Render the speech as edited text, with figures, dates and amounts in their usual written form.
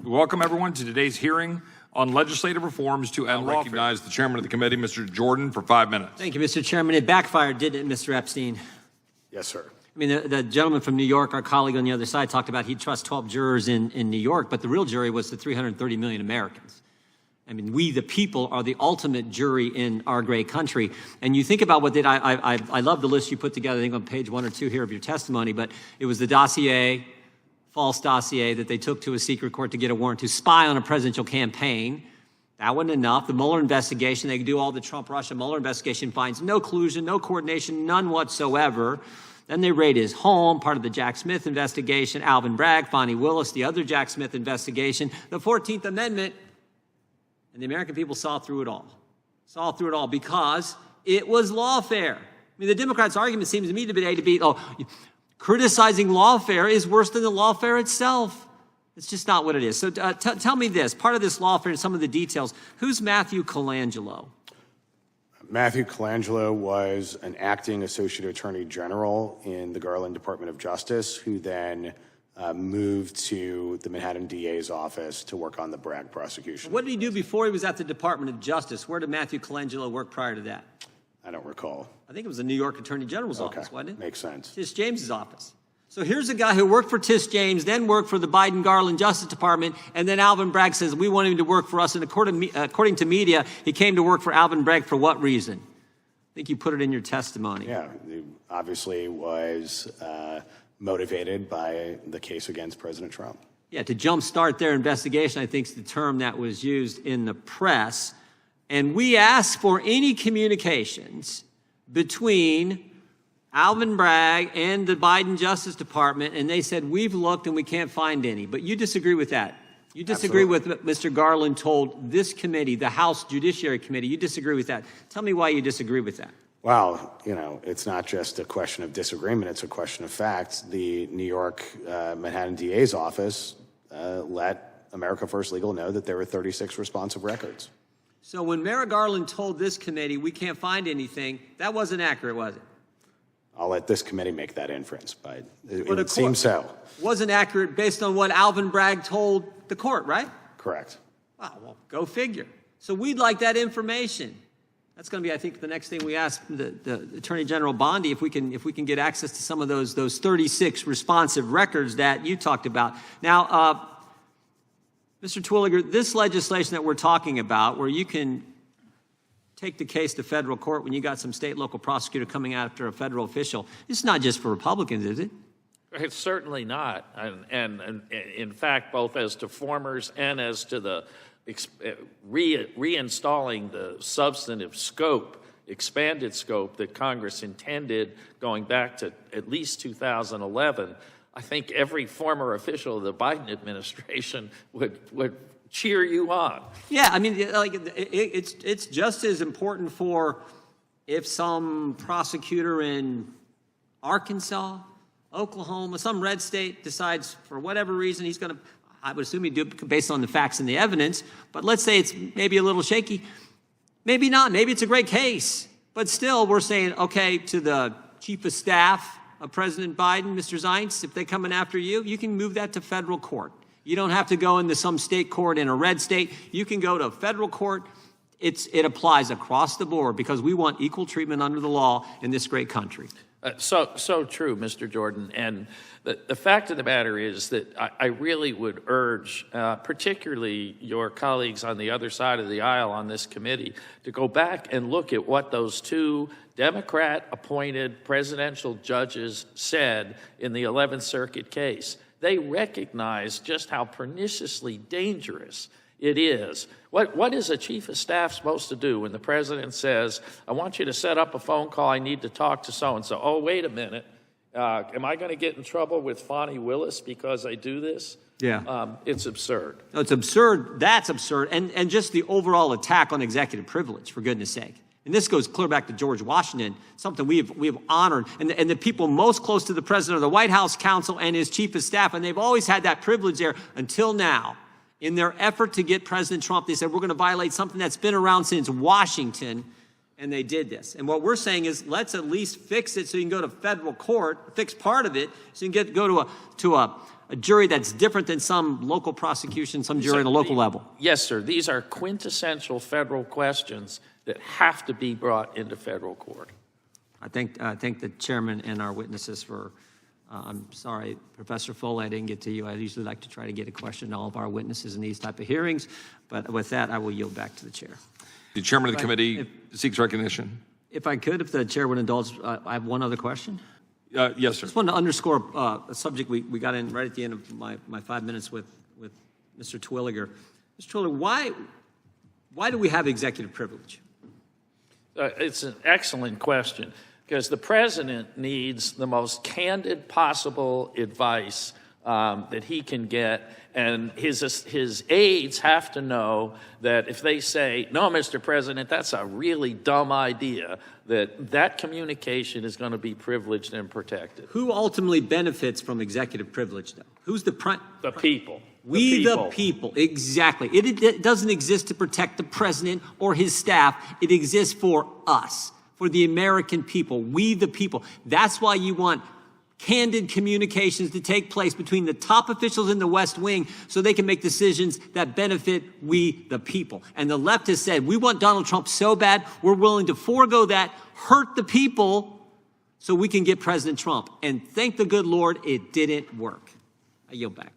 Welcome, everyone, to today's hearing on legislative reforms to end lawfare. I recognize the chairman of the committee, Mr. Jordan, for 5 minutes. Thank you, Mr. Chairman. It backfired, didn't it, Mr. Epstein? Yes, sir. I mean, the gentleman from New York, our colleague on the other side, talked about he'd trust 12 jurors in New York, but the real jury was the 330 million Americans. I mean, we, the people, are the ultimate jury in our great country. And you think about what I love the list you put together, I think on page 1 or 2 here of your testimony, but it was the dossier, false dossier that they took to a secret court to get a warrant to spy on a presidential campaign. That wasn't enough. The Mueller investigation, they could do all the Trump-Russia Mueller investigation, finds no collusion, no coordination, none whatsoever. Then they raid his home, part of the Jack Smith investigation, Alvin Bragg, Fonnie Willis, the other Jack Smith investigation, the 14th Amendment, and the American people saw through it all. Saw through it all because it was lawfare. I mean, the Democrats' argument seems to me today to be, criticizing lawfare is worse than the lawfare itself. It's just not what it is. So tell me this, part of this lawfare and some of the details, who's Matthew Colangelo? Matthew Colangelo was an acting associate attorney general in the Garland Department of Justice, who then moved to the Manhattan DA's office to work on the Bragg prosecution. What did he do before he was at the Department of Justice? Where did Matthew Colangelo work prior to that? I don't recall. I think it was the New York Attorney General's office, wasn't it? Makes sense. Tish James's office. So here's a guy who worked for Tish James, then worked for the Biden-Garland Justice Department, and then Alvin Bragg says, we want him to work for us. And according to media, he came to work for Alvin Bragg for what reason? I think you put it in your testimony. Yeah, he obviously was motivated by the case against President Trump. Yeah, to jumpstart their investigation, I think is the term that was used in the press. And we asked for any communications between Alvin Bragg and the Biden Justice Department, and they said, we've looked and we can't find any. But you disagree with that. You disagree with what Mr. Garland told this committee, the House Judiciary Committee. You disagree with that. Tell me why you disagree with that. Well, you know, it's not just a question of disagreement. It's a question of fact. The New York Manhattan DA's office let America First Legal know that there were 36 responsive records. So when Merrick Garland told this committee we can't find anything, that wasn't accurate, was it? I'll let this committee make that inference, but it would seem so. Wasn't accurate based on what Alvin Bragg told the court, right? Correct. Wow, well, go figure. So we'd like that information. That's going to be, I think, the next thing we ask the Attorney General Bondi, if we can get access to some of those 36 responsive records that you talked about. Now, Mr. Twilliger, this legislation that we're talking about, where you can take the case to federal court when you got some state and local prosecutor coming after a federal official, it's not just for Republicans, is it? It's certainly not. And in fact, both as to formers and as to the reinstalling the substantive scope, expanded scope that Congress intended going back to at least 2011, I think every former official of the Biden administration would cheer you on. Yeah, I mean, like it's just as important for if some prosecutor in Arkansas, Oklahoma, some red state decides for whatever reason he's going to, I would assume he'd do it based on the facts and the evidence, but let's say it's maybe a little shaky. Maybe not. Maybe it's a great case. But still, we're saying, okay, to the chief of staff of President Biden, Mr. Zients, if they're coming after you, you can move that to federal court. You don't have to go into some state court in a red state. You can go to a federal court. It applies across the board because we want equal treatment under the law in this great country. So true, Mr. Jordan. And the fact of the matter is that I really would urge, particularly your colleagues on the other side of the aisle on this committee, to go back and look at what those two Democrat-appointed presidential judges said in the 11th Circuit case. They recognize just how perniciously dangerous it is. What is a chief of staff supposed to do when the president says, I want you to set up a phone call, I need to talk to so-and-so. Oh, wait a minute. Am I going to get in trouble with Fonnie Willis because I do this? Yeah. It's absurd. No, it's absurd. That's absurd. And just the overall attack on executive privilege, for goodness sake. And this goes clear back to George Washington, something we have honored. And the people most close to the president are the White House counsel and his chief of staff, and they've always had that privilege there until now. In their effort to get President Trump, they said, we're going to violate something that's been around since Washington. And they did this. And what we're saying is, let's at least fix it so you can go to federal court, fix part of it, so you can go to a jury that's different than some local prosecution, some jury at a local level. Yes, sir. These are quintessential federal questions that have to be brought into federal court. I thank the chairman and our witnesses for, I'm sorry, Professor Foley, I didn't get to you. I usually like to try to get a question to all of our witnesses in these type of hearings. But with that, I will yield back to the chair. The chairman of the committee seeks recognition. If I could, if the chair would indulge, I have one other question. Yes, sir. I just wanted to underscore a subject we got in right at the end of my 5 minutes with Mr. Twilliger. Mr. Twilliger, why do we have executive privilege? It's an excellent question, because the president needs the most candid possible advice that he can get, and his aides have to know that if they say, no, Mr. President, that's a really dumb idea, that communication is going to be privileged and protected. Who ultimately benefits from executive privilege, though? Who's the people. We the people, exactly. It doesn't exist to protect the president or his staff. It exists for us, for the American people, we the people. That's why you want candid communications to take place between the top officials in the West Wing so they can make decisions that benefit we the people. And the left has said, we want Donald Trump so bad, we're willing to forego that, hurt the people, so we can get President Trump. And thank the good Lord, it didn't work. I yield back.